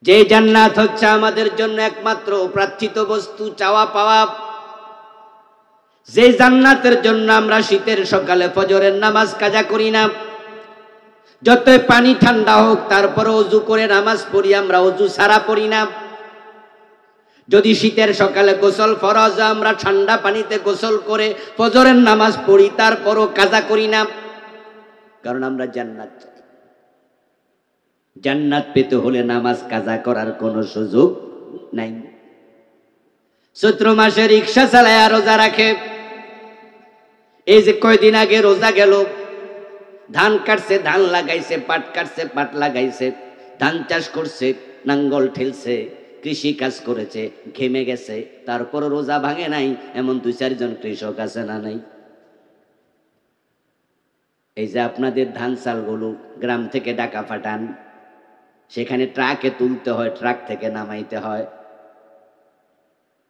যে জান্নাত হচ্ছে আমাদের জন্য একমাত্র প্রার্থিত বস্তু, চাওয়া পাওয়া। যে জান্নাতের জন্য আমরা শীতের সকালে ফজরের নামাজ কাজা করি না, যতই পানি ঠান্ডা হোক তারপরে ওযু করে নামাজ পড়ি, আমরা ওযু ছাড়া পড়ি না। যদি শীতের সকালে গোসল ফরজ, আমরা ঠান্ডা পানিতে গোসল করে ফজরের নামাজ পড়ি, তারপরও কাজা করি না, কারণ আমরা জান্নাত চাই। জান্নাত পেতে হলে নামাজ কাজা করার কোনো সুযোগ নাই। চৈত্র মাসে রিক্সা চালায় রোজা রাখে। এই যে কয়দিন আগে রোজা গেল, ধান কাটছে, ধান লাগাইছে, পাট কাটছে, পাট লাগাইছে, ধান চাষ করছে, নাঙ্গল ঠেলছে, কৃষি কাজ করেছে, ঘেমে গেছে, তারপর রোজা ভাঙে নাই এমন 2-4 জন কৃষক আছে না নাই? এই যে আপনাদের ধান চালগুলো গ্রাম থেকে ঢাকা পাঠান, সেখানে ট্রাকে তুলতে হয়, ট্রাক থেকে নামাইতে হয়।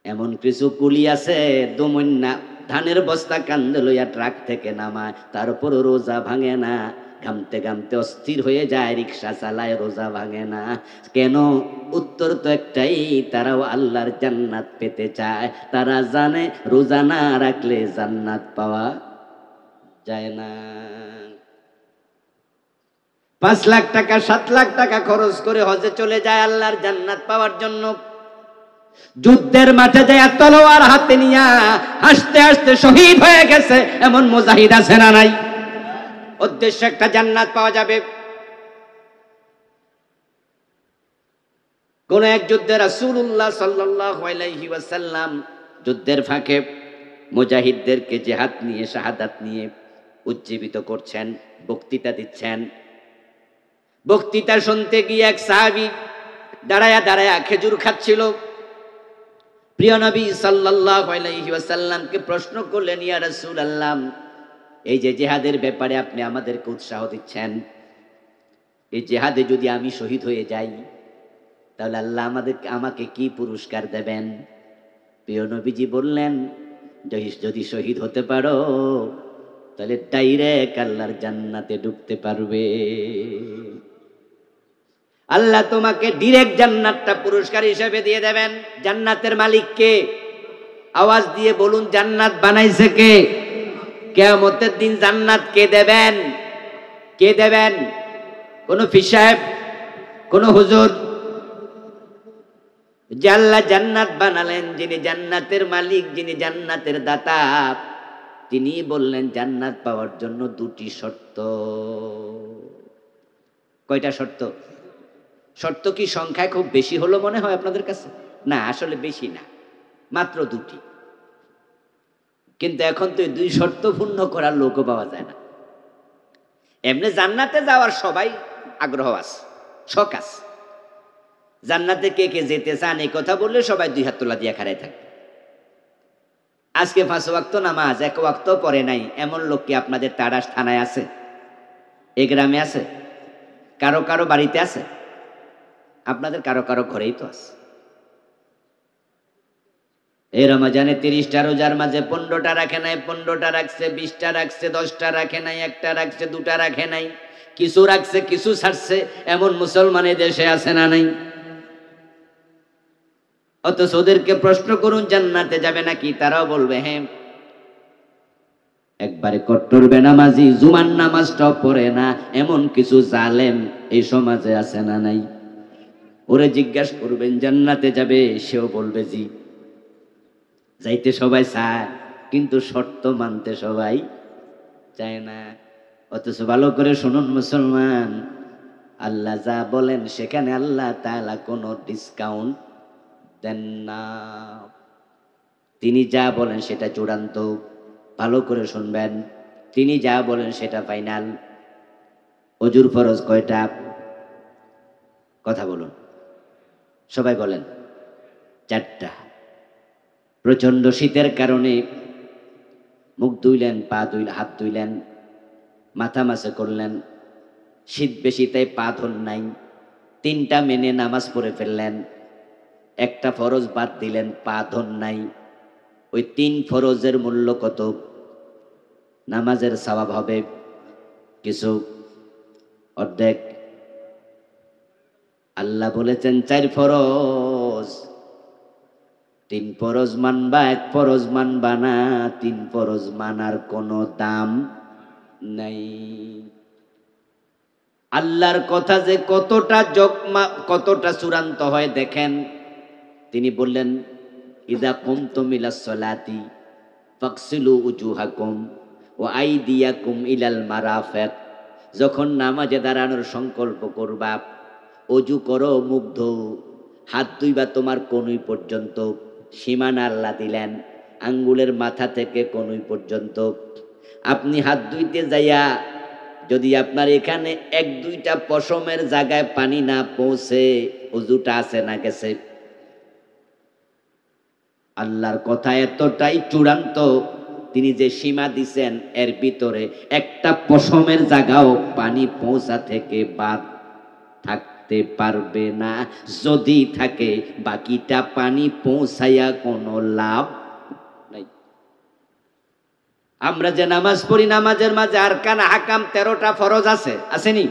এমন কিছু কুলি আছে দমন্যা ধানের বস্তা কান্দে লইয়া ট্রাক থেকে নামায়, তারপর রোজা ভাঙে না। ঘামতে ঘামতে অস্থির হয়ে যায়, রিক্সা চালায়, রোজা ভাঙে না কেন? উত্তর তো একটাই, তারাও আল্লাহর জান্নাত পেতে চায়। তারা জানে রোজা না রাখলে জান্নাত পাওয়া যায় না। 5 লাখ টাকা 7 লাখ টাকা খরচ করে হজে চলে যায় আল্লাহর জান্নাত পাওয়ার জন্য। যুদ্ধের মাঠে যায় তলোয়ার হাতে নিয়া হাসতে হাসতে শহীদ হয়ে গেছে এমন মুজাহিদ আছে না নাই? উদ্দেশ্য একটা, জান্নাত পাওয়া যাবে। কোন এক যুদ্ধে রাসূলুল্লাহ সাল্লাল্লাহু আলাইহি ওয়াসাল্লাম যুদ্ধের ফাঁকে মুজাহিদদেরকে জিহাদ নিয়ে, শাহাদাত নিয়ে উজ্জীবিত করছেন, বক্তৃতা দিচ্ছেন। বক্তৃতা শুনতে গিয়ে এক সাহাবী দাঁড়ায়া দাঁড়ায়া খেজুর খাচ্ছিল। প্রিয় নবী সাল্লাল্লাহু আলাইহি ওয়াসাল্লামকে প্রশ্ন করলেন, ইয়া রাসূলুল্লাহ, এই যে জিহাদের ব্যাপারে আপনি আমাদেরকে উৎসাহ দিচ্ছেন, এই জিহাদে যদি আমি শহীদ হয়ে যাই তাহলে আল্লাহ আমাকে কি পুরস্কার দেবেন? প্রিয় নবীজি বললেন, যদি শহীদ হতে পারো তাহলে ডাইরেক্ট আল্লাহর জান্নাতে ঢুকতে পারবে। আল্লাহ তোমাকে ডিরেক্ট জান্নাতটা পুরস্কার হিসেবে দিয়ে দেবেন। জান্নাতের মালিক কে? আওয়াজ দিয়ে বলুন, জান্নাত বানাইছে কে? কিয়ামতের দিন জান্নাত কে দেবেন? কে দেবেন? কোন পীর সাহেব, কোন হুজুর? যে আল্লাহ জান্নাত বানালেন, যিনি জান্নাতের মালিক, যিনি জান্নাতের দাতা, তিনি বললেন জান্নাত পাওয়ার জন্য 2টি শর্ত। কয়টা শর্ত? শর্ত কি সংখ্যায় খুব বেশি হলো মনে হয় আপনাদের কাছে? না, আসলে বেশি না, মাত্র 2টি। কিন্তু এখন তো এই 2 শর্ত পূর্ণ করার লোকও পাওয়া যায় না। এমনি জান্নাতে যাওয়ার সবাই আগ্রহ আছে, শখ আছে। জান্নাতে কে কে যেতে চান এই কথা বললে সবাই 2 হাত তোলা দিয়ে খাড়ায় থাকে। আজকে 5 ওয়াক্ত নামাজ 1 ওয়াক্ত পড়ে নাই এমন লোক কি আপনাদের তাড়াশ থানায় আছে? এই গ্রামে আছে? কারো কারো বাড়িতে আছে? আপনাদের কারো কারো ঘরেই তো আছে। এই রমজানে 30টা রোজার মাঝে 15টা রাখে নাই, 15টা রাখছে, 20টা রাখছে, 10টা রাখে নাই, 1টা রাখছে, 2টা রাখে নাই, কিছু রাখছে, কিছু ছাড়ছে। এমন মুসলমানের দেশে আছে না নাই? অথচ ওদেরকে প্রশ্ন করুন জান্নাতে যাবে নাকি, তারাও বলবে হ্যাঁ। একবারে কট্টর বেনামাজি, জুমার নামাজটাও পড়ে না এমন কিছু জালেম এই সমাজে আছে না নাই? ওরে জিজ্ঞাসা করবেন জান্নাতে যাবে, সেও বলবে জি। যাইতে সবাই চায়, কিন্তু শর্ত মানতে সবাই চায় না। অথচ ভালো করে শুনুন মুসলমান, আল্লাহ যা বলেন সেখানে আল্লাহ তাআলা কোনো ডিসকাউন্ট দেন না। তিনি যা বলেন সেটা চূড়ান্ত। ভালো করে শুনবেন, তিনি যা বলেন সেটা ফাইনাল। ওযুর ফরজ কয়টা? কথা বলুন, সবাই বলেন। 4টা। প্রচন্ড শীতের কারণে মুখ ধুইলেন, পা ধুইলেন, হাত ধুইলেন, মাথা মাসে করলেন, শীত বেশি তাই পা ধুন নাই, 3টা মেনে নামাজ পড়ে ফেললেন, 1টা ফরজ বাদ দিলেন, পা ধুন নাই। ওই 3 ফরজের মূল্য কত? নামাজের সওয়াব হবে কিছু, অর্ধেক। আল্লাহ বলেছেন 4 ফরজ, 3 ফরজ মানবা, 1 ফরজ মানবা না। 3 ফরজ মানার কোনো দাম নাই। আল্লাহর কথা যে কতটা চূড়ান্ত হয় দেখেন। তিনি বললেন, ইদা কুমতুম ইলাস সালাতি ফাগসিলু উজুহাকুম ওয়া আইদিয়াকুম ইলাল মারাফিক। যখন নামাজে দাঁড়ানোর সংকল্প করবা, অজু করো, মুখ ধোও, হাত ধুইবা তোমার কনুই পর্যন্ত। সীমানা আল্লাহ দিলেন আঙ্গুলের মাথা থেকে কনুই পর্যন্ত। আপনি হাত ধুইতে যাইয়া যদি আপনার এখানে 1-2টা পশমের জায়গায় পানি না পৌঁছে, অজুটা আছে না গেছে। আল্লাহর কথা এতটাই চূড়ান্ত, তিনি যে সীমা দিছেন এর ভিতরে একটা পশমের জায়গাও পানি পৌঁছা থেকে বাদ থাকতে পারবে না। যদি থাকে বাকিটা পানি পৌঁছাইয়া কোনো লাভ নাই। আমরা যে নামাজ পড়ি, নামাজের মাঝে আরকান হাকাম 13টা ফরজ আছে, আসেনি?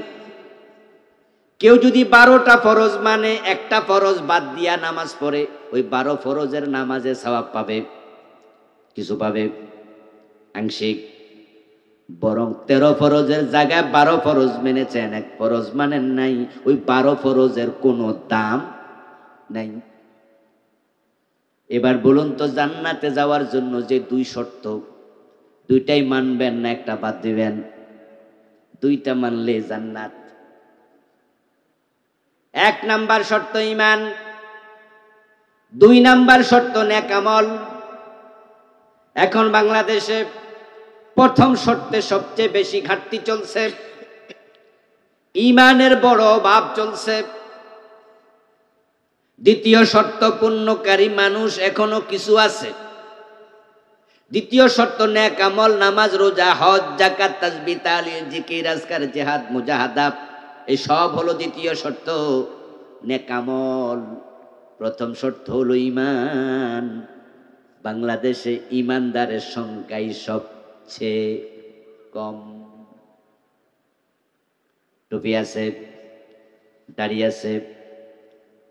কেউ যদি 12টা ফরজ মানে একটা ফরজ বাদ দিয়া নামাজ পড়ে, ওই 12 ফরজের নামাজে সওয়াব পাবে, কিছু পাবে আংশিক। বরং 13 ফরজের জায়গায় 12 ফরজ মেনেছেন, 1 ফরজ মানেন নাই, ওই 12 ফরজের কোনো দাম নাই। এবার বলুন তো, জান্নাতে যাওয়ার জন্য যে 2 শর্ত, 2টাই মানবেন না একটা বাদ দিবেন? 2টা মানলে জান্নাত। 1 নাম্বার শর্ত ঈমান, 2 নাম্বার শর্ত নেক আমল। এখন বাংলাদেশে প্রথম শর্তে সবচেয়ে বেশি ঘাটতি চলছে, ঈমানের বড় অভাব চলছে। দ্বিতীয় শর্ত পূর্ণকারী মানুষ এখনো কিছু আছে। দ্বিতীয় শর্ত নেক আমল, নামাজ, রোজা, হজ, যাকাত, তাসবিহ, তাহলিল, জিকির, আজকার, জিহাদ, মুজাহাদা, এই সব হলো দ্বিতীয় শর্ত। নেক আমল প্রথম শর্ত হলো ঈমান। বাংলাদেশে ঈমানদারের সংখ্যাই সবচেয়ে কম। টুপি আছে, দাড়ি আছে,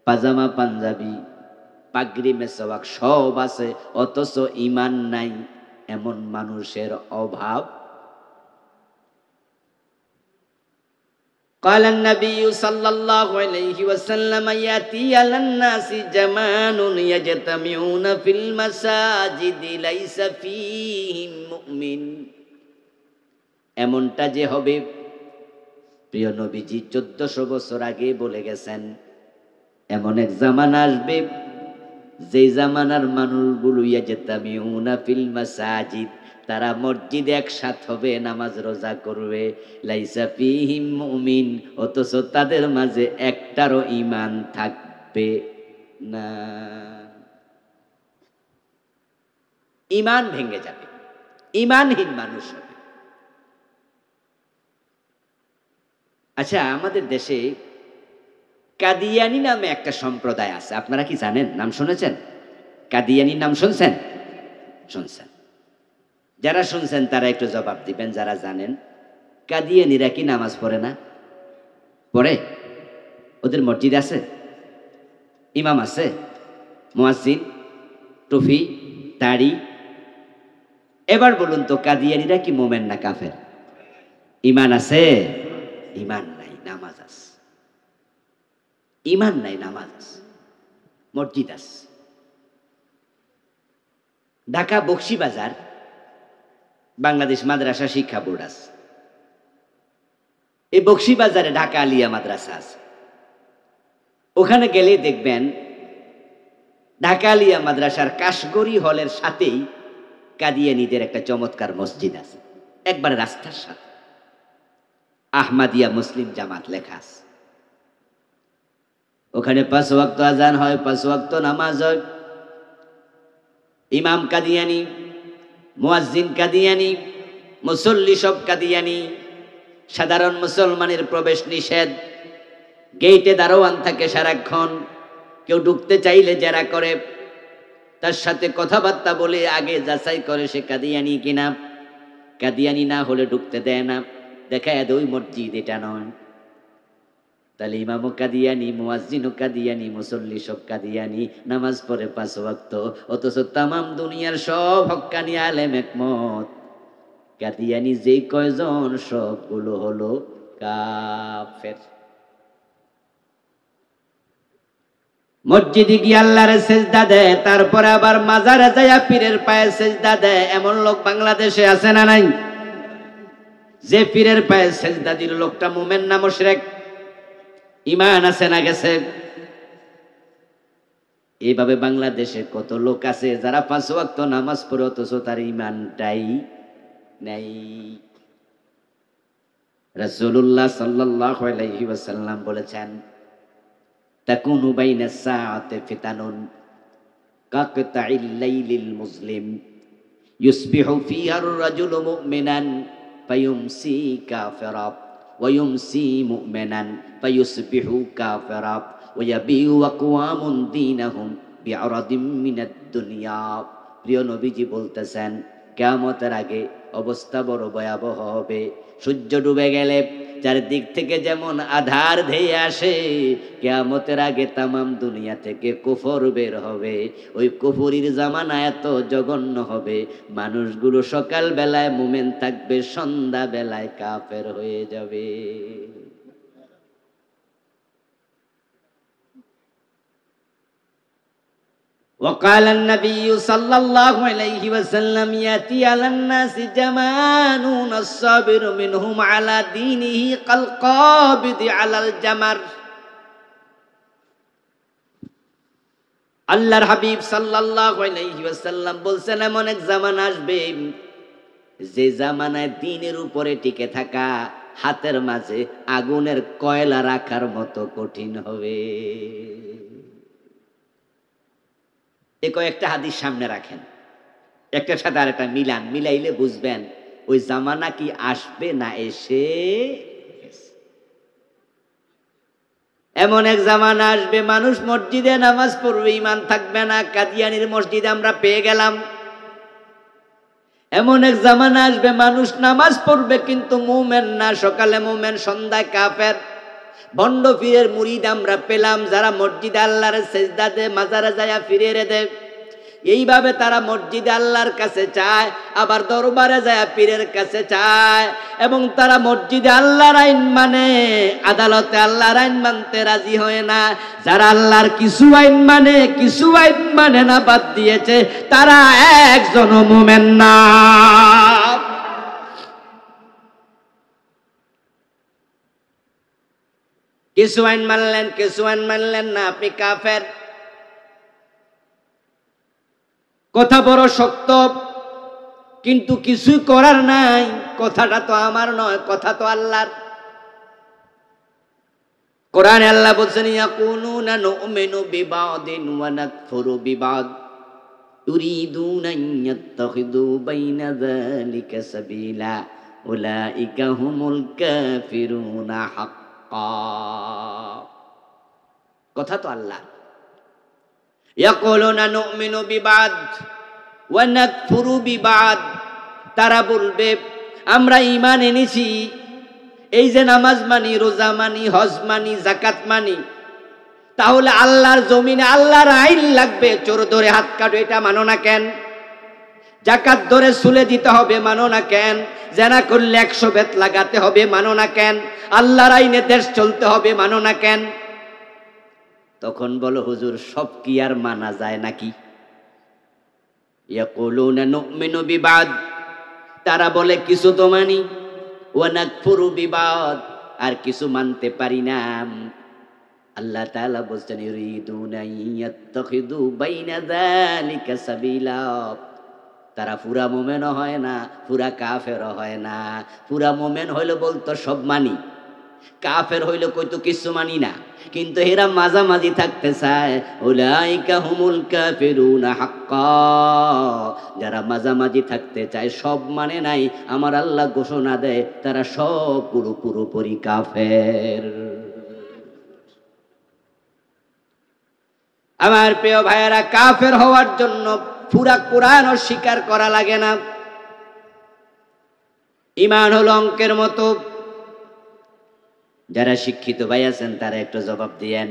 পাজামা পাঞ্জাবি, পাগড়ি মেসওয়াক সব আছে, অথচ ঈমান নাই, এমন মানুষের অভাব। قال النبي صلى الله عليه وسلم يأتي على الناس زمان يجتمعون في المساجد ليس فيهم مؤمن। এমনটা যে হবে, প্রিয় নবীজি 1400 বছর আগে বলে গেছেন, এমন এক জামানা আসবে যে জামানার মানুষগুলো ইয়াজতামিউনা ফিল মাসাজিদ, তারা মসজিদে একসাথ হবে, নামাজ রোজা করবে, লাইসা ফীহিম মুমিন, অথচ তাদের মাঝে একটারও ঈমান থাকবে না। ঈমান ভেঙে যাবে, ঈমানহীন মানুষ হবে। আচ্ছা, আমাদের দেশে কাদিয়ানি নামে একটা সম্প্রদায় আছে, আপনারা কি জানেন? নাম শুনেছেন? কাদিয়ানির নাম শুনছেন? শুনছেন? যারা শুনছেন তারা একটু জবাব দিবেন, যারা জানেন। কাদিয়ানিরা কি নামাজ পড়ে না? পড়ে। ওদের মসজিদ আছে, ইমাম আছে, মুয়াজ্জিন, টুপি, দাড়ি। এবার বলুন তো, কাদিয়ানিরা কি মোমেন না কাফের? ঈমান আছে? ঈমান নাই, নামাজ আছে। ঈমান নাই, নামাজ আছে, মসজিদ আছে। ঢাকা বকশীবাজার বাংলাদেশ মাদ্রাসা শিক্ষা বোর্ড আছে। এই বকশীবাজারে ঢাকা আলিয়া মাদ্রাসা আছে। ওখানে গেলে দেখবেন ঢাকা আলিয়া মাদ্রাসার কাশগড়ি হলের সাথেই কাদিয়ানীদের একটা চমৎকার মসজিদ আছে, একবারে রাস্তার সাথে। আহমাদিয়া মুসলিম জামাত লেখা আছে। ওখানে 5 ওয়াক্ত আজান হয়, 5 ওয়াক্ত নামাজ হয়। ইমাম কাদিয়ানী, মুয়াজ্জিন কাদিয়ানী, মুসল্লি সব কাদিয়ানী। সাধারণ মুসলমানের প্রবেশ নিষেধ। গেইটে দারোয়ান থাকে সারাক্ষণ। কেউ ঢুকতে চাইলে জেরা করে, তার সাথে কথাবার্তা বলে আগে যাচাই করে সে কাদিয়ানী কিনা। কাদিয়ানী না হলে ঢুকতে দেয় না, দেখায় ওই মসজিদ এটা নয়। তাহলে ইমামও কাদিয়ানি, মুয়াজ্জিনও কাদিয়ানি, মুসল্লি সব কাদিয়ানি, নামাজ পড়ে 5 ওয়াক্ত, অথচ তামাম দুনিয়ার সব হক্কানি আলেম একমত কাদিয়ানি যেই কয়জন সবগুলো হলো কাফের। মসজিদে গিয়ে আল্লাহরে সেজদা দেয়, তারপরে আবার মাজারে যায়া পীরের পায়ে সেজদা দেয়, এমন লোক বাংলাদেশে আছে না নাই? যে পীরের পায়ে সেজদা দিল লোকটা মুমিন না মুশরিক? ঈমান আছে না গেছে? এইভাবে বাংলাদেশে কত লোক আছে যারা 5 ওয়াক্ত নামাজ পড়ে অথচ তার ঈমানটাই নাই। রাসূলুল্লাহ সাল্লাল্লাহু আলাইহি ওয়াসাল্লাম বলেছেন, তাকুনু বাইনাস সাআতি ফিতানুন কাকতাইল লাইলিল মুসলিম ইউসবিহু ফিহা আর-রাজুলু মুমিনান ফায়ুমসি কাফিরা ওয়া ইউমসি মুমিনান ফায়ুসবিহু কাফিরা ওয়া ইয়াবিউ আকওয়ামুন দীনাহুম বিআরাদিম মিনাদ দুনিয়া। প্রিয় নবীজি বলতেছেন, কিয়ামতের আগে অবস্থা বড় ভয়াবহ হবে। সূর্য ডুবে গেলে চারদিক থেকে যেমন আধার ধেয়ে আসে, কিয়ামতের আগে তামাম দুনিয়া থেকে কুফর বের হবে। ওই কুফরির জামানা এত জঘন্য হবে, মানুষগুলো সকাল বেলায় মুমিন থাকবে, সন্ধ্যা বেলায় কাফের হয়ে যাবে। وقال النبي صلى الله عليه وسلم يأتي على الناس جمانون الصابر منهم على دينه كالقابض على الجمر। আল্লাহর হাবিব সাল্লাল্লাহু আলাইহি ওয়াসাল্লাম বলছেন, এমন এক জামানা আসবে যে জামানায় দ্বীনের উপরে টিকে থাকা হাতের মাঝে আগুনের কয়লা রাখার মতো কঠিন হবে। এই কয়েকটা হাদিস সামনে রাখেন, একটার সাথে আর একটা মিলাইলে বুঝবেন ওই জামানা কি আসবে না এসে। এমন এক জামানা আসবে মানুষ মসজিদে নামাজ পড়বে, ঈমান থাকবে না। কাদিয়ানির মসজিদে আমরা পেয়ে গেলাম। এমন এক জামানা আসবে মানুষ নামাজ পড়বে কিন্তু মুমিন না, সকালে মুমিন সন্ধ্যায় কাফের। ভণ্ড পীরের মুরিদ আমরা পেলাম যারা মসজিদে আল্লাহর সেজদা দেয়, মাজারে যায় ফিরে দেয়। এইভাবে তারা মসজিদে আল্লাহর কাছে চায়, আবার দরবারে যায় পীরের কাছে চায়, এবং তারা মসজিদে আল্লাহর আইন মানে, আদালতে আল্লাহর আইন মানতে রাজি হয় না। যারা আল্লাহর কিছু আইন মানে না, বাদ দিয়েছে, তারা একজনও মুমিন না। কিছু আইন মানলেন না, আপনি কাফের। কথা বড় শক্ত, কিন্তু কিছুই করার নাই। কথাটা তো আমার নয়, কথা তো আল্লাহর। কোরআনে আল্লাহ বলছেন, ইয়াকুলুনা নুমিনু বিবাদিন ওয়া নাকফুরু বিবাদ ইউরিদুনা আন ইয়াত্তাখিযু বাইনা যালিকা সাবিলা উলাইকা হুমুল কাফিরুনা হাক্কা। কথা তো আল্লাহ। ইয়াকুলুনা নুমিনু বিবাদ ওয়া নাকফুরু বিবাদ, তারা বলবে আমরা ঈমান এনেছি, এই যে নামাজ মানি, রোজা মানি, হজ মানি, যাকাত মানি, তাহলে আল্লাহর জমিনে আল্লাহর আইন লাগবে। চোর ধরে হাত কাটো, এটা মানো না কেন? যাকাত ধরে চুলে দিতে হবে, মানো না কেন? জেনা করলে 100 বেত লাগাতে হবে, মানো না কেন? আল্লাহর আইনে দেশ চলতে হবে, মানো না কেন? তখন বলো, হুজুর সব কি আর মানা যায় নাকি? ইয়াকুলুনা নুমিনু বিবাদ, তারা বলে কিছু তো মানি, ওয়া নাকফুরু বিবাদ, আর কিছু মানতে পারি না। আল্লাহ তাআলা বলছেন, ইউরিদুনা ইয়াত্তাখিযু বাইনা যালিকা সাবিলা, তারা পুরা মুমিনও হয় না, পুরা কাফেরও হয় না। পুরা মুমিন হইলে বলতো সব মানি, কাফের হইলে কইতো কিছু মানি না, কিন্তু এরা মাঝামাঝি থাকতে চায়। উলাইকা হুমুল কাফিরুনা হাক্কা, যারা মাঝামাঝি থাকতে চায়, সব মানে নাই, আমার আল্লাহ ঘোষণা দেয় তারা সব পুরোপুরি কাফের। আমার প্রিয় ভাইয়েরা, কাফের হওয়ার জন্য পুরা কোরআন স্বীকার করা লাগে না। ঈমান হলো অঙ্কের মতো, যারা শিক্ষিত ভাই আছেন তারা একটু জবাব দিয়েন।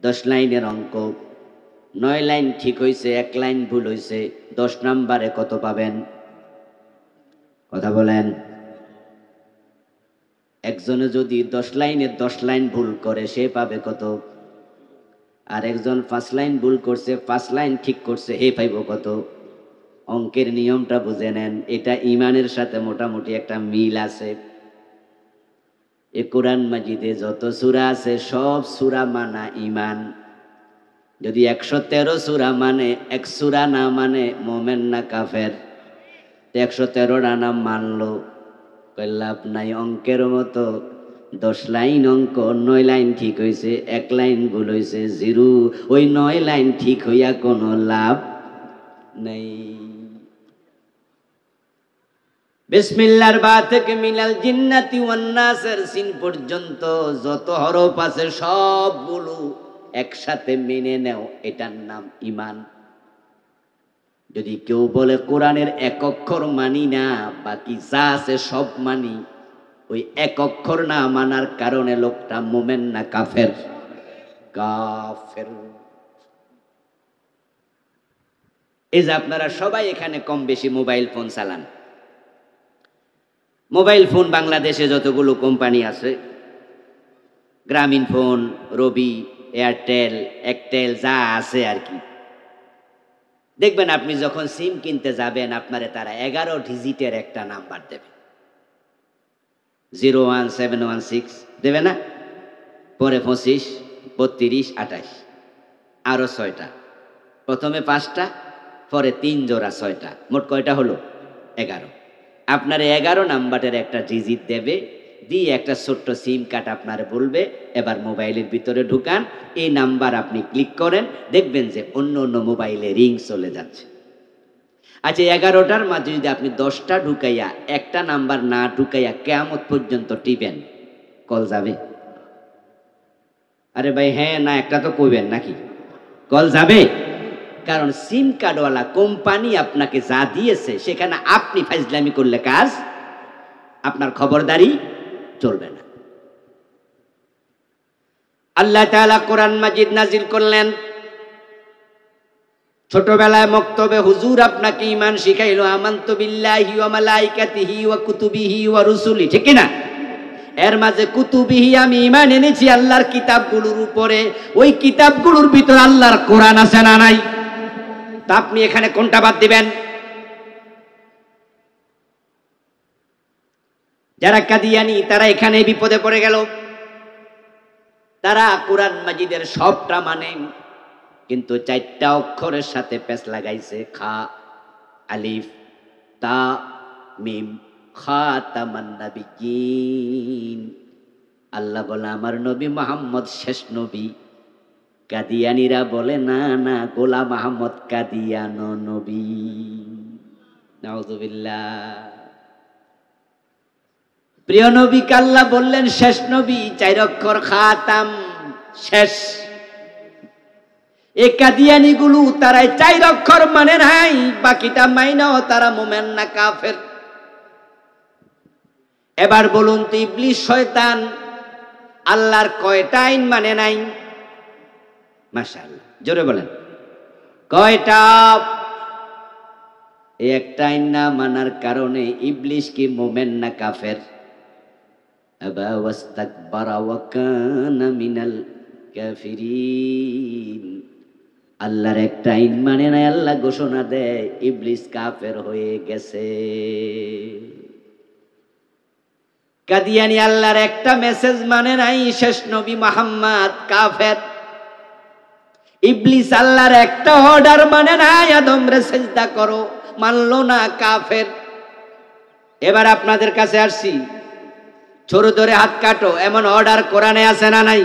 10 লাইনের অঙ্ক, 9 লাইন ঠিক হয়েছে, 1 লাইন ভুল হয়েছে, 10 নম্বরে কত পাবেন? কথা বলেন। একজনে যদি 10 লাইনে 10 লাইন ভুল করে সে পাবে কত? আর একজন 5 লাইন ভুল করছে, 5 লাইন ঠিক করছে, হে পাইব কত? অঙ্কের নিয়মটা বুঝে নেন, এটা ইমানের সাথে মোটামুটি একটা মিল আছে। এ কোরআন মাজিদে যত সূরা আছে সব সূরা মানা ইমান। যদি 113 সূরা মানে, এক সূরা না মানে মোমেন না কাফের? 113টা নাম মানলো, কই লাভ নাই। অঙ্কের মতো 10 লাইন অঙ্ক, 9 লাইন ঠিক হয়েছে, 1 লাইন ভুল হয়েছে, 0। ওই 9 লাইন ঠিক হইয়া কোনো লাভ নেই। বিসমিল্লাহর বা থেকে মিনাল জিন্নাতি ওয়ান নাসের সিন পর্যন্ত যত হরফ আছে সবগুলো একসাথে মেনে নেও, এটার নাম ইমান। যদি কেউ বলে কোরআনের এক অক্ষর মানি না, বাকি যা আছে সব মানি, ওই এক অক্ষর না মানার কারণে লোকটা মোমেন না কাফের? কাফের। এই যে আপনারা সবাই এখানে কম বেশি মোবাইল ফোন চালান। মোবাইল ফোন বাংলাদেশে যতগুলো কোম্পানি আছে, গ্রামীণ ফোন, রবি, এয়ারটেল, একটেল, যা আছে আর কি, দেখবেন আপনি যখন সিম কিনতে যাবেন আপনারে তারা 11 ডিজিটের একটা নাম্বার দেবে। 01716 দেবে না? পরে 25, 32, 28, আরো 6টা। প্রথমে 5টা, পরে 3 জোড়া 6টা, মোট কয়টা হলো? 11। আপনার 11 নাম্বারের একটা ডিজিট দেবে, দিয়ে একটা ছোট্ট সিম কার্ড আপনার বলবে এবার মোবাইলের ভিতরে ঢুকান, এই নাম্বার আপনি ক্লিক করেন, দেখবেন যে অন্য অন্য মোবাইলে রিং চলে যাচ্ছে। আচ্ছা, 11টার মাঝে যদি আপনি 10টা ঢুকাইয়া একটা নাম্বার না ঢুকাইয়া কিয়ামত পর্যন্ত টিপেন, কল যাবে? আরে ভাই হ্যাঁ না একটা তো কইবেন নাকি? কল যাবে। কারণ সিম কার্ডওয়ালা কোম্পানি আপনাকে যা দিয়েছে সেখানে আপনি ফাইজলামি করলে কাজ, আপনার খবরদারি চলবে না। আল্লাহ তাআলা কোরআন মাজিদ নাজিল করলেন। ছোটবেলায় মক্তবে হুজুর আপনাকে ঈমান শিখাইলো, আমানতু বিল্লাহি ওয়া মালাইকাতিহি ওয়া কুতুবিহি ওয়া রুসুলি, ঠিক কি না? এর মাঝে কুতুবিহি আমি ঈমান এনেছি আল্লাহর কিতাবগুলোর উপরে। ওই কিতাবগুলোর ভিতর আল্লাহর কোরআন আছে না নাই? তা আপনি এখানে কোনটা বাদ দিবেন? যারা কাদিয়ানি তারা এখানে বিপদে পড়ে গেল। তারা কোরআন মাজিদের সবটা মানে, কিন্তু 4টা অক্ষরের সাথে পেঁচ লাগাইছে, খা, আলিফ, তা, মিম, খাতামান নাবিয়্যিন। আল্লাহ বলে আমার নবী মুহাম্মদ শেষ নবী। কাদিয়ানীরা বলে না না, গোলাম আহমদ কাদিয়ানো নবী। নাউযুবিল্লাহ। প্রিয় নবীকে আল্লাহ বললেন শেষ নবী, 4 অক্ষর খাতাম, শেষ। এই কাদিয়ানি গুলো তারাই 4 অক্ষর মানে নাই, বাকিটা মাইনাও তারা মোমেন না কাফের। এবার বলুন তো ইবলিস শয়তান আল্লাহর কয়টা আইন মানে নাই? মাশাআল্লাহ, জোরে বলেন কয়টা? এই একটা আইন না মানার কারণে ইবলিস কি মোমেন না কাফের? আবা ওয়াস্তাকবারা ওয়া কানা মিনাল কাফিরিন। আল্লাহর একটা আইন মানে নাই, আল্লাহ ঘোষণা দেয় ইবলিস কাফের হয়ে গেছে। কাদিয়ানি আল্লাহর একটা মেসেজ মানে নাই, শেষ নবী মুহাম্মদ কাফের। ইবলিস আল্লাহর একটা অর্ডার মানে নাই, আদমরে সিজদা করো, মানলো না, কাফের। এবার আপনাদের কাছে আসছি, ছোট ধরে হাত কাটো, এমন অর্ডার কোরআনে আছে না নাই?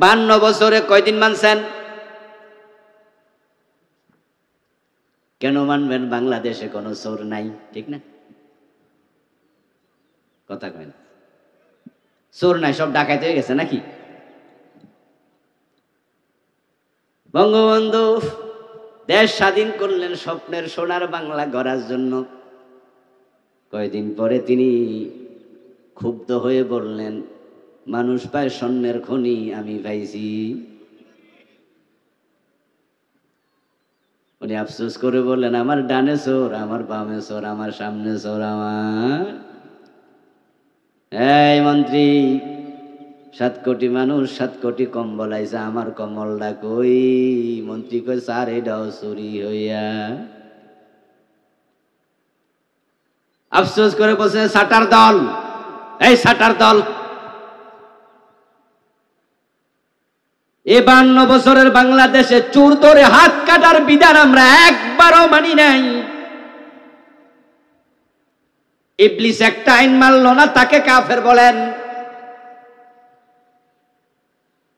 52 বছরে কয়দিন মানছেন? কেন মানবেন? বাংলাদেশে কোনো চোর নাই, ঠিক না? কথা কয় না, চোর নাই, সব ডাকাত হয়ে গেছে নাকি? বঙ্গবন্ধু দেশ স্বাধীন করলেন স্বপ্নের সোনার বাংলা গড়ার জন্য। কয়দিন পরে তিনি ক্ষুব্ধ হয়ে বললেন, মানুষ পায় স্বর্ণের খনি, আমি পাইছি। উনি আফসোস করে বললেন, আমার ডানে চোর, আমার বামে চোর, আমার সামনে চোর। আমার এই মন্ত্রী, 7 কোটি মানুষ 7 কোটি কম্বল আইছে, আমার কম্বলটা কই? মন্ত্রী কই, স্যার এটাও চুরি হইয়া। আফসোস করে বলছে, সাটার দল, এই সাটার দল, এ 52 বছরের বাংলাদেশে চোর ধরে হাত কাটার বিধান আমরা একবারও মানি নাই। ইবলিস একটা আইন মানলো না, তাকে কাফের বলেন।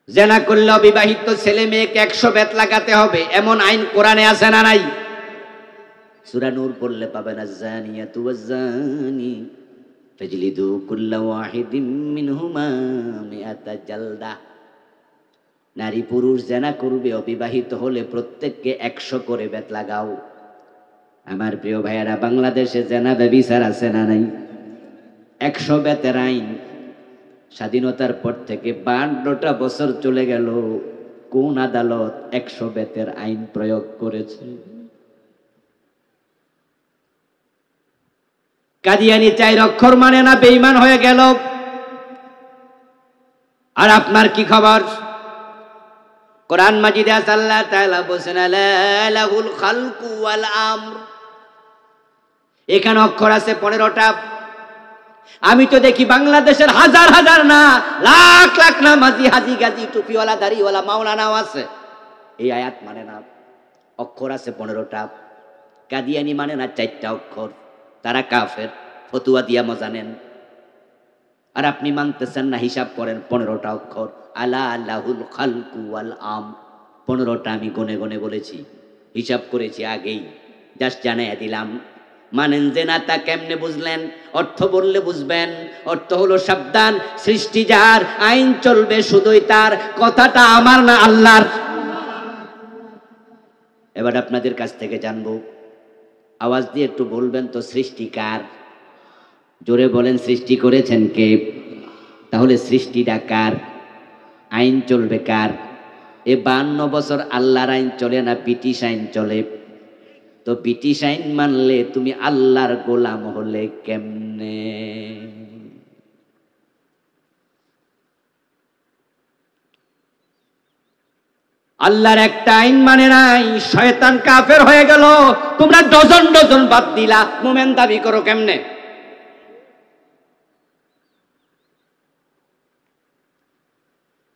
জেনা করলে অবিবাহিত ছেলে মেয়েকে 100 বেত লাগাতে হবে, এমন আইন কোরআনে আছে না নাই? সূরা নূর পড়লে পাবেন, আয-যানিয়াতু ওয়াজ-যানি ফাজলিদু কুল্লা ওয়াহিদিম মিনহুমা মিআতা জালদা। নারী পুরুষ জেনা করবে, অবিবাহিত হলে প্রত্যেককে 100 করে বেত লাগাও। আমার প্রিয় ভাইয়েরা, বাংলাদেশে জেনা ব্যভিচার আছে না নাই? 100 বেতের আইন। স্বাধীনতার পর থেকে 52টা বছর চলে গেল, কোন আদালত 100 বেতের আইন প্রয়োগ করেছে? কাদিয়ানি 4 অক্ষর মানে না, বেঈমান হয়ে গেল। আর আপনার কি খবর? কোরআন মাজিদে আল্লাহ তাআলা বলেন, লাহুল খালকু ওয়াল আমর। এখানে অক্ষর আছে 15টা। আমি তো দেখি বাংলাদেশের হাজার হাজার না, লাখ লাখ নামাজি, হাজি গাজি, টুপিওয়ালা, দাড়িওয়ালা মাওলানাও আছে, এই আয়াত মানে না। অক্ষর আছে 15টা। কাদিয়ানি মানে না 4টা অক্ষর, তারা কাফের, ফতুয়া দিয়া মজা নেন। আর আপনি মানতেছেন না, হিসাব করেন 15টা অক্ষর। আলা লাহুল খালকু ওয়াল আমর, 15টা আমি গনে গনে বলেছি, হিসাব করেছি আগেই, জাস্ট জানাইয়া দিলাম। মানেন যে না, তা কেমনে বুঝলেন? অর্থ বললে বুঝবেন। অর্থ হলো সাবধান, সৃষ্টি যার, আইন চলবে শুধুই তার, কথাটা আমার না আল্লাহর। এবার আপনাদের কাছ থেকে জানবো, আওয়াজ দিয়ে একটু বলবেন তো, সৃষ্টি কার? জোরে বলেন, সৃষ্টি করেছেন কে? তাহলে সৃষ্টিটা কার? আইন চলবে কার? এ 52 বছর আল্লাহর আইন চলে না, ব্রিটিশ আইন চলে। তো ব্রিটিশ আইন মানলে তুমি আল্লাহর গোলাম হলে কেমনে? আল্লাহর একটা আইন মানে নাই, শয়তান কাফের হয়ে গেল। তোমরা ডজন ডজন বাদ দিলা, মোমেন দাবি করো কেমনে?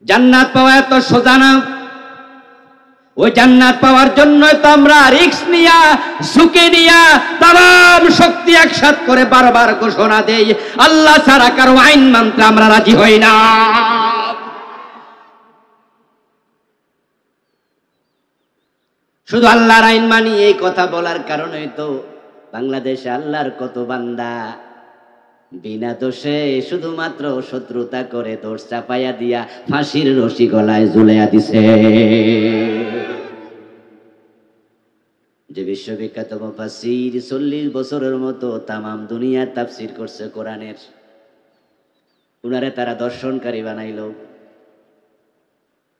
জান্নাত পাওয়া এত সোজা না। ওই জান্নাত পাওয়ার জন্য তো আমরা রিস্ক নিয়া, ঝুঁকি নিয়া, তাম শক্তি একসাথ করে বারবার ঘোষণা দেই, আল্লাহ ছাড়া কারো আইন মানতে আমরা রাজি হই না। শুধু আল্লাহর আইন মানি, এই কথা বলার কারণে তো বাংলাদেশে আল্লাহর কত বান্দা বিনা দোষে শুধুমাত্র শত্রুতা করে দোষ চাপাইয়া দিয়া ফাঁসির রশি গলায় ঝুলাইয়া দিছে। যে বিশ্ববিখ্যাত মুফাসসির 40 বছরের মতো তামাম দুনিয়া তাফসীর করছে কোরআনের, উনারে তারা দর্শনকারী বানাইল,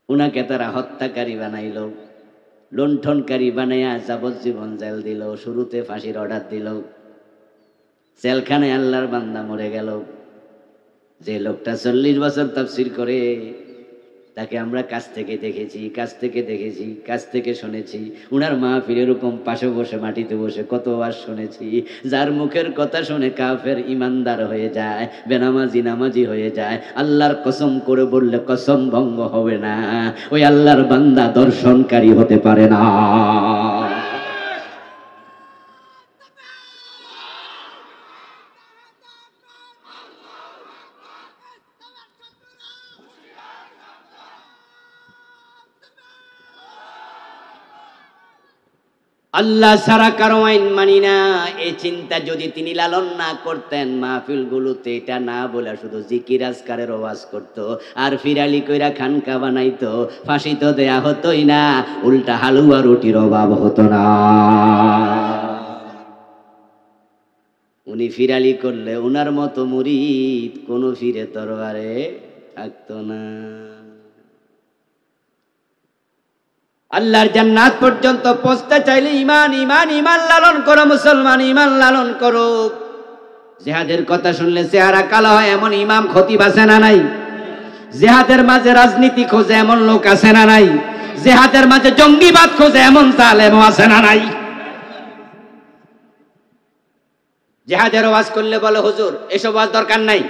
উনাকে তারা হত্যাকারী বানাইল, লুণ্ঠনকারী বানাইয়া যাবজ্জীবন জেল দিল, শুরুতে ফাঁসির অর্ডার দিল। জেলখানায় আল্লাহর বান্দা মরে গেল। যে লোকটা 40 বছর তাফসীর করে, তাকে আমরা কাছ থেকে দেখেছি, কাছ থেকে শুনেছি। উনার মাহফিল এরকম পাশে বসে, মাটিতে বসে কত ওয়াজ শুনেছি। যার মুখের কথা শুনে কাফের ইমানদার হয়ে যায়, বেনামাজি নামাজি হয়ে যায়। আল্লাহর কসম করে বললে কসম ভঙ্গ হবে না, ওই আল্লাহর বান্দা দর্শনকারী হতে পারে না। আল্লাহ ছাড়া কারো আইন মানি না, এই চিন্তা যদি তিনি লালন না করতেন, মাহফিলগুলোতে এটা না বলে শুধু জিকির আজকারের ওয়াজ করতো আর ফিরালি কইরা খানকা বানাইতো, ফাঁসি তো দেয়া হতোই না, উল্টা হালুয়া রুটির অভাব হতো না। উনি ফিরালি করলে উনার মতো মুরিদ কোন ফিরে তরবারে থাকতো না। আল্লাহর জান্নাত পর্যন্ত পৌঁছতে চাইলে ইমান ইমান ইমান লালন করো মুসলমান, ইমান লালন করো। জিহাদের কথা শুনলে চেহারা কালো হয় এমন ইমাম খতিব আছে না নাই? জিহাদের মাঝে রাজনীতি খোঁজে এমন লোক আছে না নাই? জিহাদের মাঝে জঙ্গিবাদ খোঁজে এমন জালেম আছে না নাই? জিহাদের ওয়াজ করলে বলে হুজুর এসব ওয়াজ দরকার নাই।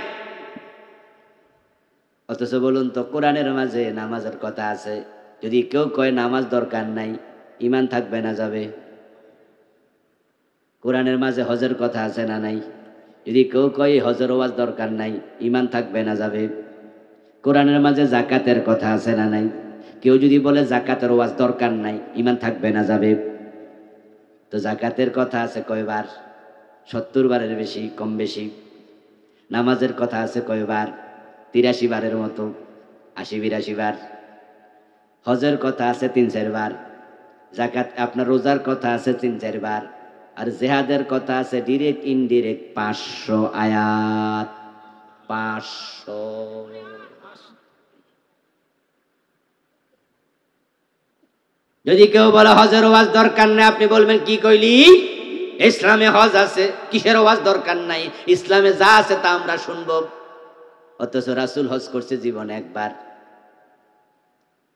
অথচ বলুন তো কোরআনের মাঝে নামাজের কথা আছে। যদি কেউ কয় নামাজ দরকার নাই, ইমান থাকবে না যাবে? কোরআনের মাঝে হজের কথা আছে না নাই? যদি কেউ কয় হজের ওয়াজ দরকার নাই, ইমান থাকবে না যাবে? কোরআনের মাঝে জাকাতের কথা আছে না নাই? কেউ যদি বলে জাকাতের ওয়াজ দরকার নাই, ইমান থাকবে না যাবে? তো জাকাতের কথা আছে কয়বার? 70 বারের বেশি, কম বেশি। নামাজের কথা আছে কয়বার? 83 বারের মতো, 80-82 বার। হজের কথা আছে 3-4 বার। জাকাত আপনার রোজার কথা আছে 3-4 বার। আর জিহাদের কথা আছে ডিরেক্ট ইনডিরেক্ট 500 আয়াত। 500। যদি কেউ বলে হজের ওয়াজ দরকার নাই, আপনি বলবেন কি কইলি? ইসলামে হজ আছে, কিসের ওয়াজ দরকার নাই? ইসলামে যা আছে তা আমরা শুনবো। অথচ রাসূল হজ করছে জীবনে একবার,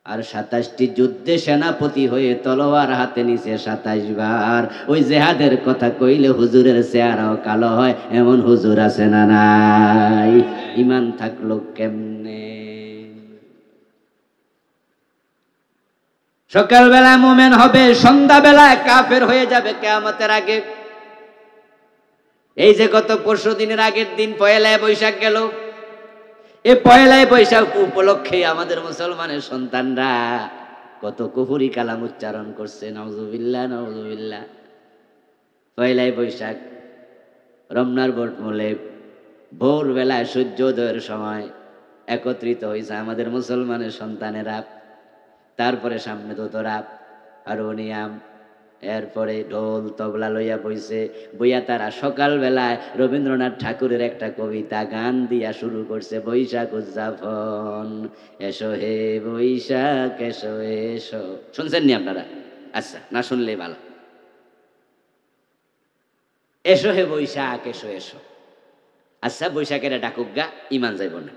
আর 27টি যুদ্ধে সেনাপতি হয়ে তলোয়ার হাতে নিছে 27 বার। ওই জিহাদের কথা কইলে হুজুরের চেহারাও কালো হয় এমন হুজুর আছে না নাই? ইমান থাকলো কেমনে? সকালবেলা মুমিন হবে, সন্ধ্যাবেলায় কাফের হয়ে যাবে কিয়ামতের আগে। এই যে গত পরশু দিনের আগের দিন পয়লা বৈশাখ গেল, এই পয়লা বৈশাখ উপলক্ষে আমাদের মুসলমানের সন্তানরা কত কুফরি কালাম উচ্চারণ করছে। নাউজুবিল্লাহ নাউজুবিল্লাহ। পয়লা বৈশাখ রমনার বটমূলে ভোরবেলায় সূর্যোদয়ের সময় একত্রিত হয়েছে আমাদের মুসলমানের সন্তানেরা। তারপরে সামনে দোতরা, হারমোনিয়াম, এরপরে ঢোল তবলা লইয়া বইছে। বইয়া তারা সকালবেলায় রবীন্দ্রনাথ ঠাকুরের একটা কবিতা গান দিয়া শুরু করছে, বৈশাখ উদযাপন, এসো হে বৈশাখ এসো এসো। শুনছেন নি আপনারা? আচ্ছা, না শুনলেই ভালো। এসো হে বৈশাখ এসো এসো। আচ্ছা, বৈশাখের ডাকুক গা, ইমান যাইব না,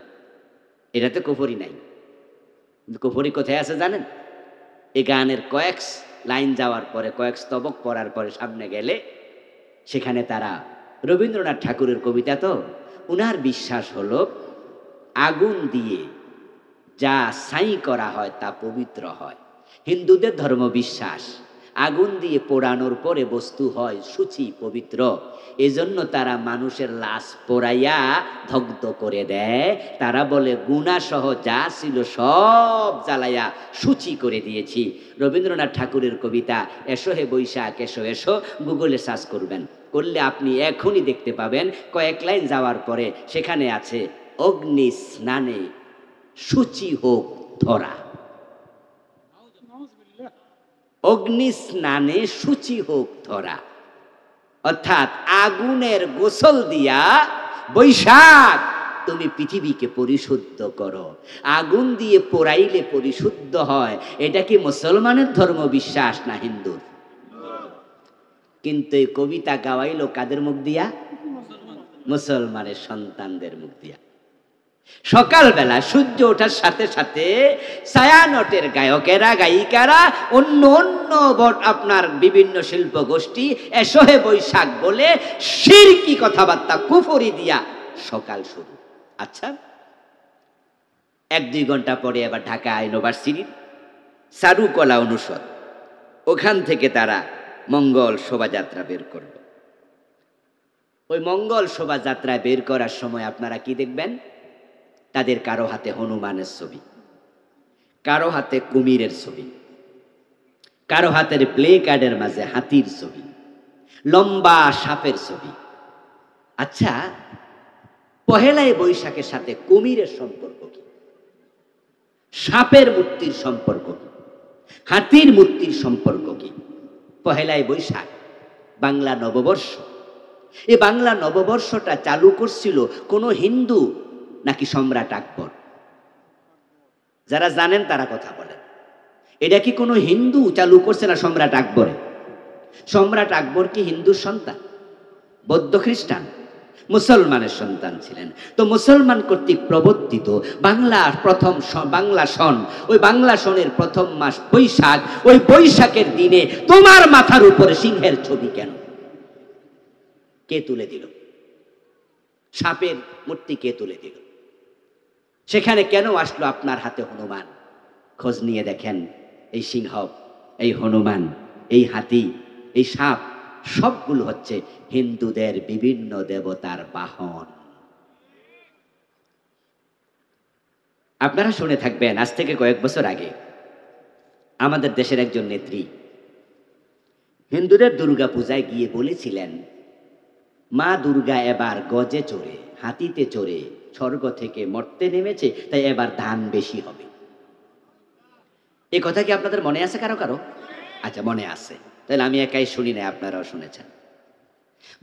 এটাতে কুফরি নাই। কুফরি কোথায় আছে জানেন? এই গানের কয়েক লাইন যাওয়ার পরে, কয়েক স্তবক পড়ার পরে সামনে গেলে সেখানে তারা রবীন্দ্রনাথ ঠাকুরের কবিতা, তো উনার বিশ্বাস হলো আগুন দিয়ে যা ছাই করা হয় তা পবিত্র হয়। হিন্দুদের ধর্ম বিশ্বাস আগুন দিয়ে পোড়ানোর পরে বস্তু হয় শুচি পবিত্র। এজন্য তারা মানুষের লাশ পোড়াইয়া দগ্ধ করে দেয়। তারা বলে গুনাহ সহ যা ছিল সব জ্বালাইয়া শুচি করে দিয়েছি। রবীন্দ্রনাথ ঠাকুরের কবিতা এসো হে বৈশাখ এসো এসো গুগলে সার্চ করবেন, করলে আপনি এখনই দেখতে পাবেন। কয়েক লাইন যাওয়ার পরে সেখানে আছে অগ্নি স্নানে শুচি হোক ধরা। অগ্নি স্নানে শুচি হোক ধরা, অর্থাৎ আগুনের গোসল দিয়া বৈশাখ তুমি পৃথিবীকে পরিশুদ্ধ করো। আগুন দিয়ে পোড়াইলে পরিশুদ্ধ হয়। এটা কি মুসলমানের ধর্ম বিশ্বাস না হিন্দুর? কিন্তু এই কবিতা গাওয়াইলো কাদের মুখ দিয়া? মুসলমানের সন্তানদের মুখ দিয়া। সকালবেলা সূর্য ওঠার সাথে সাথে ছায়ানটের গায়কেরা গায়িকারা অন্য অন্য আপনার বিভিন্ন শিল্প গোষ্ঠী এসো হে বৈশাখ বলে শিরকি কথাবার্তা কুফরি দিয়া সকাল শুরু। আচ্ছা, 1-2 ঘন্টা পরে আবার ঢাকা ইউনিভার্সিটির চারুকলা অনুষদ, ওখান থেকে তারা মঙ্গল শোভাযাত্রা বের করল। ওই মঙ্গল শোভাযাত্রা বের করার সময় আপনারা কি দেখবেন? তাদের কারো হাতে হনুমানের ছবি, কারো হাতে কুমিরের ছবি, কারো হাতের প্লে কার্ডের মাঝে হাতির ছবি, লম্বা সাপের ছবি। আচ্ছা, পহেলাই বৈশাখের সাথে কুমিরের সম্পর্ক কি? সাপের মূর্তির সম্পর্ক কি? হাতির মূর্তির সম্পর্ক কি? পহেলাই বৈশাখ বাংলা নববর্ষ। এই বাংলা নববর্ষটা চালু করছিল কোন হিন্দু নাকি সম্রাট আকবর? যারা জানেন তারা কথা বলেন। এটা কি কোনো হিন্দু চালু করছে না সম্রাট আকবরে? সম্রাট আকবর কি হিন্দুর সন্তান? বৌদ্ধ খ্রিস্টান? মুসলমানের সন্তান ছিলেন। তো মুসলমান কর্তৃক প্রবর্তিত বাংলা সন, ওই বাংলা সনের প্রথম মাস বৈশাখ, ওই বৈশাখের দিনে তোমার মাথার উপরে সিংহের ছবি কেন? কে তুলে দিল? সাপের মূর্তি কে তুলে দিল? সেখানে কেন আসলো আপনার হাতে হনুমান? খোঁজ নিয়ে দেখেন, এই সিংহ, এই হনুমান, এই হাতি, এই সাপ সবগুলো হচ্ছে হিন্দুদের বিভিন্ন দেবতার বাহন। আপনারা শুনে থাকবেন, আজ থেকে কয়েক বছর আগে আমাদের দেশের একজন নেত্রী হিন্দুদের দুর্গা পূজায় গিয়ে বলেছিলেন, মা দুর্গা এবার গজে চড়ে, হাতিতে চড়ে স্বর্গ থেকে মর্তে নেমেছে, তাই এবার ধান বেশি হবে। এই কথা কি আপনাদের মনে আছে কারো কারো? আচ্ছা, মনে আছে, তাহলে আমি একাই শুনি না, আপনারাও শুনেছেন।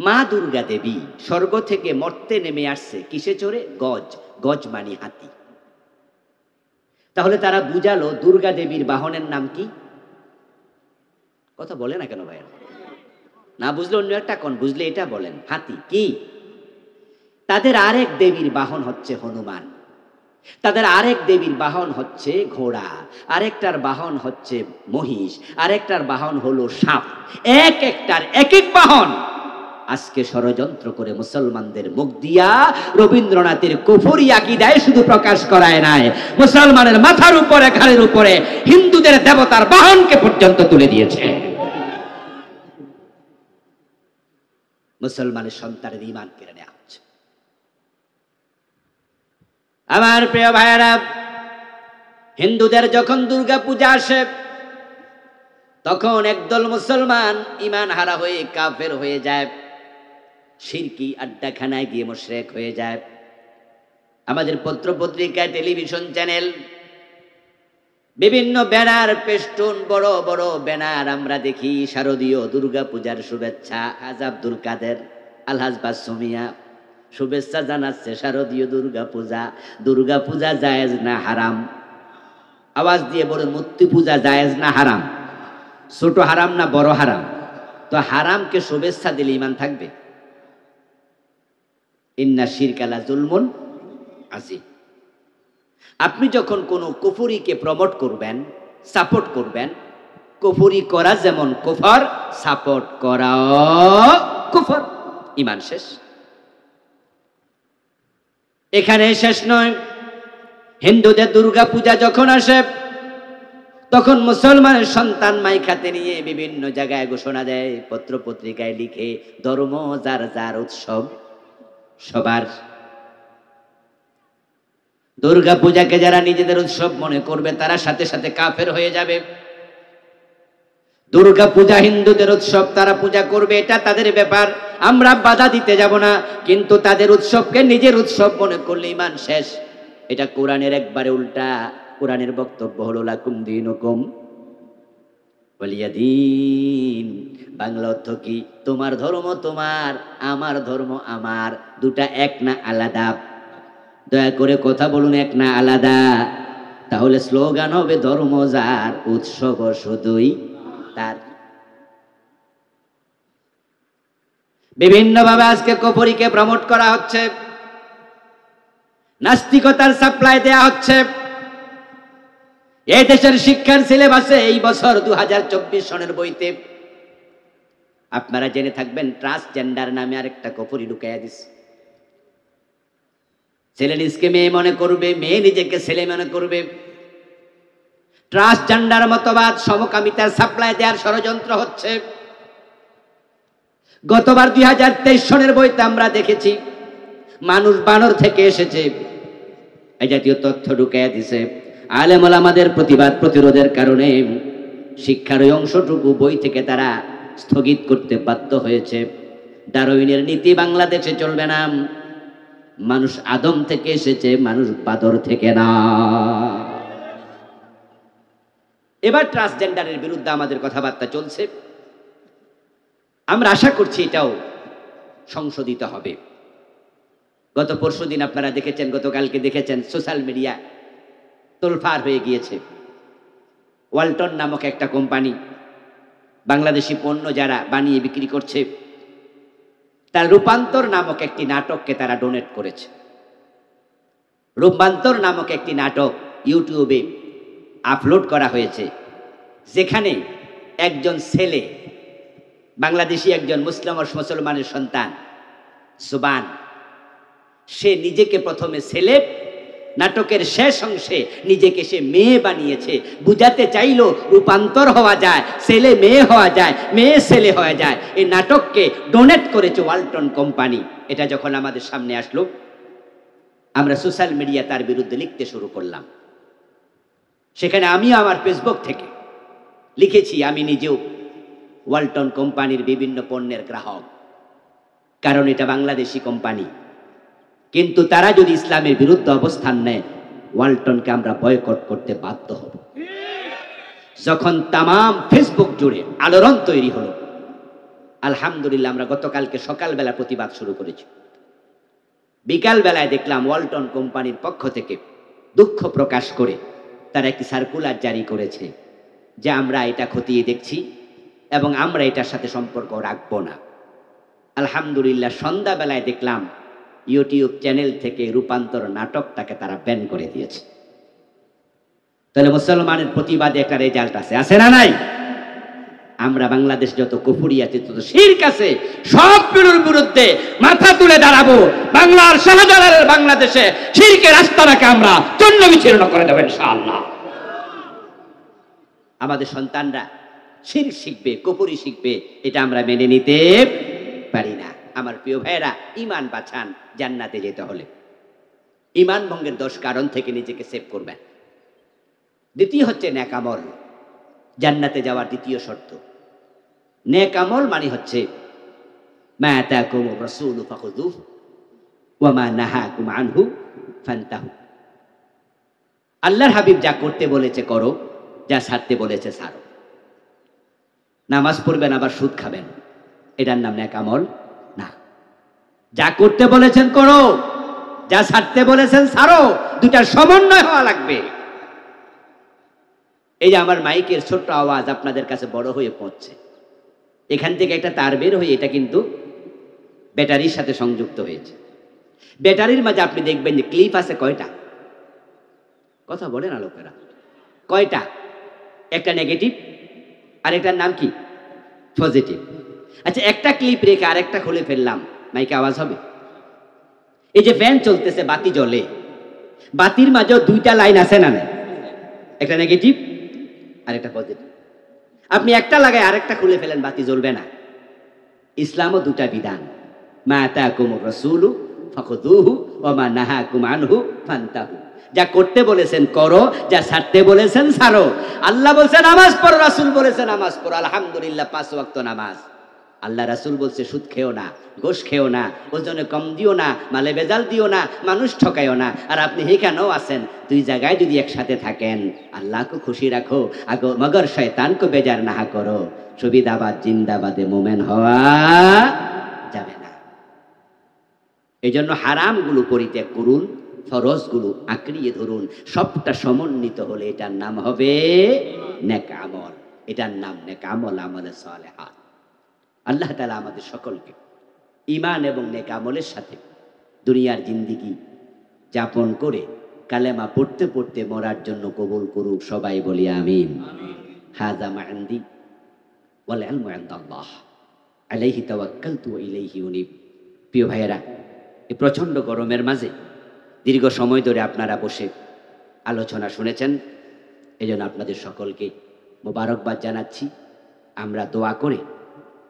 মা দুর্গা দেবী স্বর্গ থেকে মর্তে নেমে আসছে কিসে চড়ে? গজ। গজ মানে হাতি। তাহলে তারা বুঝালো দুর্গা দেবীর বাহনের নাম কি? কথা বলে না কেন ভাইয়া? না বুঝলে অন্য একটা কোন, বুঝলে এটা বলেন। হাতি কি? তাদের আরেক দেবীর বাহন হচ্ছে হনুমান, তাদের আরেক দেবীর বাহন হচ্ছে ঘোড়া, আরেকটার বাহন হচ্ছে মহিষ, আরেকটার বাহন হলো সাপ। এক একটার এক এক বাহন। আজকে ষড়যন্ত্র করে মুসলমানদের মুখ দিয়া রবীন্দ্রনাথের কুফরি আকীদায় শুধু প্রকাশ করায় নাই, মুসলমানের মাথার উপরে, ঘাড়ের উপরে হিন্দুদের দেবতার বাহনকে পর্যন্ত তুলে দিয়েছে। মুসলমানের সন্তানের ঈমান কেড়ে নেওয়া হচ্ছে। আমার প্রিয় ভাইয়েরা, হিন্দুদের যখন দুর্গা পূজা আসে তখন একদল মুসলমান ঈমান হারা হয়ে কাফের হয়ে যায়, শিরকি আড্ডাখানায় গিয়ে মুশরিক হয়ে যায়। আমাদের পত্র পত্রিকায়, টেলিভিশন চ্যানেল, বিভিন্ন ব্যানার, পেস্টুন, বড় বড় ব্যানার আমরা দেখি, শারদীয় দুর্গা পূজার শুভেচ্ছা। আজ আব্দুল কাদের, আলহাজ বাসুমিয়া শুভেচ্ছা জানাচ্ছে শারদীয় দুর্গা পূজা। দুর্গা পূজা জায়েজ না হারাম? আওয়াজ দিয়ে বলুন, মূর্তি পূজা জায়েজ না হারাম? ছোট হারাম না বড় হারাম? তো হারামকে শুভেচ্ছা দিলে ঈমান থাকবে? ইন্না শিরকা লা যুলমুন আযীম। আপনি যখন কোনো কুফরিকে প্রমোট করবেন, সাপোর্ট করবেন, কুফরি করা যেমন কুফর, সাপোর্ট করাও কুফর, ঈমান শেষ। এখানে শেষ নয়। হিন্দুদের দুর্গা পূজা যখন আসে তখন মুসলমানের সন্তান মাইখাতে নিয়ে বিভিন্ন জায়গায় ঘোষণা দেয়, পত্র পত্রিকায় লিখে, ধর্ম যার যার, উৎসব সবার। দুর্গা পূজাকে যারা নিজেদের উৎসব মনে করবে তারা সাথে সাথে কাফের হয়ে যাবে। দুর্গা পূজা হিন্দুদের উৎসব, তারা পূজা করবে, এটা তাদের ব্যাপার, আমরা বাধা দিতে যাব না। কিন্তু তাদের উৎসবকে নিজের উৎসব মনে করলে ঈমান শেষ। এটা কোরআনের একবারে উল্টা। কোরআনের বক্তব্য হলো লাকুম দীনুকুম ওয়ালিয়া দীন। বাংলা অর্থ কি? তোমার ধর্ম তোমার, আমার ধর্ম আমার। দুটা এক না আলাদা? দয়া করে কথা বলুন, এক না আলাদা? তাহলে স্লোগান হবে ধর্ম যার, উৎসব শুধুই তার। বিভিন্নভাবে আজকে কুফরিকে প্রমোট করা হচ্ছে, নাস্তিকতার সাপ্লাই দেয়া হচ্ছে। এই দেশের শিক্ষার সিলেবাসে এই বছর 2024 সনের বইতে আপনারা জেনে থাকবেন, ট্রান্সজেন্ডার নামে আরেকটা কুফরি ঢুকাইয়া দিচ্ছে। ছেলে নিজকে মেয়ে মনে করবে, মেয়ে নিজেকে ছেলে মনে করবে। ট্রান্সজেন্ডার মতবাদ, সমকামিতার সাপ্লাই দেওয়ার ষড়যন্ত্র হচ্ছে। গতবার 2023 সনের বইতে আমরা দেখেছি মানুষ বানর থেকে এসেছে, এই জাতীয় তথ্য ঢুকাইয়া দিছে। আলেম ওলামাদের প্রতিবাদ প্রতিরোধের কারণে শিক্ষার ওই অংশটুকু বই থেকে তারা স্থগিত করতে বাধ্য হয়েছে। ডারউইনের নীতি বাংলাদেশে চলবে না। মানুষ আদম থেকে এসেছে, মানুষ বাদর থেকে না। এবার ট্রান্সজেন্ডারের বিরুদ্ধে আমাদের কথাবার্তা চলছে। আমরা আশা করছি এটাও সংশোধিত হবে। গত পরশুদিন আপনারা দেখেছেন, গতকালকে দেখেছেন সোশ্যাল মিডিয়া তোলফার হয়ে গিয়েছে। ওয়ালটন নামক একটা কোম্পানি বাংলাদেশি পণ্য যারা বানিয়ে বিক্রি করছে, তার রূপান্তর নামক একটি নাটককে তারা ডোনেট করেছে। রূপান্তর নামক একটি নাটক ইউটিউবে আপলোড করা হয়েছে, যেখানে একজন ছেলে, বাংলাদেশি একজন মুসলমানের সন্তান সুবান, সে নিজেকে প্রথমে ছেলে, নাটকের শেষ অংশে নিজেকে সে মেয়ে বানিয়েছে। বুঝাতে চাইল রূপান্তর হওয়া যায়, ছেলে মেয়ে হওয়া যায়, মেয়ে ছেলে হওয়া যায়। এই নাটককে ডোনেট করেছে ওয়ালটন কোম্পানি। এটা যখন আমাদের সামনে আসলো, আমরা সোশ্যাল মিডিয়া তার বিরুদ্ধে লিখতে শুরু করলাম। সেখানে আমি আমার ফেসবুক থেকে লিখেছি, আমি নিজেও ওয়ালটন কোম্পানির বিভিন্ন পণ্যের গ্রাহক, কারণ এটা বাংলাদেশি কোম্পানি। কিন্তু তারা যদি ইসলামের বিরুদ্ধে অবস্থান নেয়, ওয়ালটনকে আমরা বয়কট করতে বাধ্য হব। যখন তামাম ফেসবুক জুড়ে আলোড়ন তৈরি হলো, আলহামদুলিল্লাহ আমরা গতকালকে সকালবেলা প্রতিবাদ শুরু করেছি। বিকাল বেলায় দেখলাম ওয়ালটন কোম্পানির পক্ষ থেকে দুঃখ প্রকাশ করে তারা একটি সার্কুলার জারি করেছে যে আমরা এটা খতিয়ে দেখছি এবং আমরা এটার সাথে সম্পর্ক রাখবো না। আলহামদুলিল্লাহ সন্ধ্যাবেলায় দেখলাম ইউটিউব চ্যানেল থেকে রূপান্তর নাটকটাকে তারা ব্যান করে দিয়েছে। তাহলে মুসলমানের প্রতিবাদে একটা রেজাল্ট আছে না নাই? আমরা বাংলাদেশ যত কুফরি আছে, তত শিরক আছে, সবগুলোর বিরুদ্ধে মাথা তুলে দাঁড়াবো। বাংলার শাহজালালের বাংলাদেশে শিরকের আস্তানাকে আমরা চূর্ণ বিচূর্ণ করে দেব ইনশাআল্লাহ। আমাদের সন্তানরা শিরক শিখবে, কুফরি শিখবে, এটা আমরা মেনে নিতে পারি না। আমার প্রিয় ভাইয়েরা, ঈমান বাঁচান জান্নাতে যেতে হলে। ঈমান ভঙ্গের 10 কারণ থেকে নিজেকে সেভ করবেন। দ্বিতীয় হচ্ছে নেক আমল, জান্নাতে যাওয়ার দ্বিতীয় শর্ত। নেক আমল মানে হচ্ছে মা আতাকুমুর রাসূলু ফাখুযুহু ওয়া মা নাহাকুম আনহু ফান্তাহু। আল্লাহর হাবিব যা করতে বলেছে করো, যা ছাড়তে বলেছে ছাড়ো। নামাজ পড়বেন আবার সুদ খাবেন, এটার নাম নেক আমল না। যা করতে বলেছেন করো, যা ছাড়তে বলেছেন ছাড়ো, দুটার সমন্বয় হওয়া লাগবে। এই যে আমার মাইকের ছোট্ট আওয়াজ আপনাদের কাছে বড় হয়ে পৌঁছছে, এখান থেকে একটা তার বের হয়ে এটা কিন্তু ব্যাটারির সাথে সংযুক্ত হয়েছে। ব্যাটারির মাঝে আপনি দেখবেন যে ক্লিপ আছে কয়টা? কথা বলেন না লোকেরা, কয়টা? একটা নেগেটিভ আর একটার নাম কি? পজিটিভ। আচ্ছা, একটা ক্লিপ রেখে আরেকটা খুলে ফেললাম, মাইকে আওয়াজ হবে? এই যে ফ্যান চলতেছে, বাতি জ্বলে, বাতির মাঝেও দুইটা লাইন আছে না নাই? একটা নেগেটিভ আর একটা পজিটিভ। আপনি একটা লাগায় আরেকটা খুলে ফেলেন, বাতি জ্বলবে না। ইসলামও দুটা বিধান, মা আতাকুমুর রাসূলু ফাখুযুহু ওয়া মা নাহাকুম আনহু ফান্তাহু। যা করতে বলেছেন করো, যা ছাড়তে বলেছেন ছাড়ো। আল্লাহ বলছে নামাজ পড়ো, রাসূল বলেছে নামাজ পড়ো। আলহামদুলিল্লাহ 5 ওয়াক্ত নামাজ। আল্লাহ রাসূল বলছে সুদ খেও না, ঘুষ খেও না, ওজনে কম দিও না, মালে বেজাল দিও না, মানুষ ঠকাইও না। আর আপনি এখানেও আছেন, দুই জায়গায় যদি একসাথে থাকেন, আল্লাহকে খুশি রাখো আগো, মগর শয়তানকে বেজার না করো। সুবিধাবাদ জিন্দাবাদে মোমেন হওয়া যাবে না। এই জন্য হারামগুলো পরিত্যাগ করুন, ফরজগুলো আঁকড়িয়ে ধরুন। সবটা সমন্বিত হলে এটার নাম হবে নেক আমল। এটার নাম নেক আমল, আমলে সালেহাত। আল্লাহ তাআলা আমাদের সকলকে ঈমান এবং নেক আমলের সাথে দুনিয়ার জিন্দেগি যাপন করে কালেমা পড়তে পড়তে মরার জন্য কবুল করুক। সবাই বলি আমিন। হাযা মা ইনদি ওয়াল ইলমু ইনদাল্লাহ আলাইহি তাওয়াক্কালতু ওয়া ইলাইহি উনীব। প্রিয় ভাইয়েরা, এই প্রচণ্ড গরমের মাঝে দীর্ঘ সময় ধরে আপনারা বসে আলোচনা শুনেছেন, এজন্য আপনাদের সকলকে মোবারকবাদ জানাচ্ছি। আমরা দোয়া করে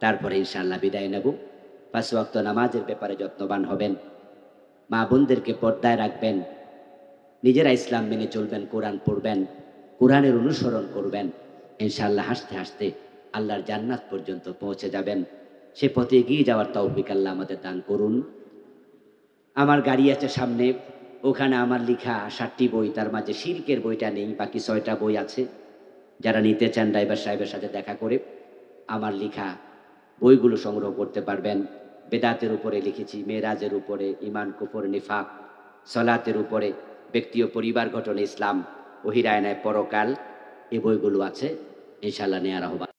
তারপরে ইনশাআল্লাহ বিদায় নেব। 5 ওয়াক্ত নামাজের ব্যাপারে যত্নবান হবেন, মা বোনদেরকে পর্দায় রাখবেন, নিজেরা ইসলাম মেনে চলবেন, কোরআন পড়বেন, কোরআনের অনুসরণ করবেন। ইনশাআল্লাহ হাসতে হাসতে আল্লাহর জান্নাত পর্যন্ত পৌঁছে যাবেন। সে পথে এগিয়ে যাওয়ার তৌফিক আল্লাহ আমাদের দান করুন। আমার গাড়ি আছে সামনে, ওখানে আমার লেখা 7টি বই, তার মাঝে শিরকের বইটা নেই, বাকি 6টা বই আছে। যারা নিতে চান ড্রাইভার সাহেবের সাথে দেখা করে আমার লেখা বইগুলো সংগ্রহ করতে পারবেন। বেদাতের উপরে লিখেছি, মেরাজের উপরে, ঈমান কুফর নিফাক, সালাতের উপরে, ব্যক্তি ও পরিবার গঠনে ইসলাম, ওহির আয়নায় পরকাল, এই বইগুলো আছে, ইনশাআল্লাহ নেয়ার আহ্বান।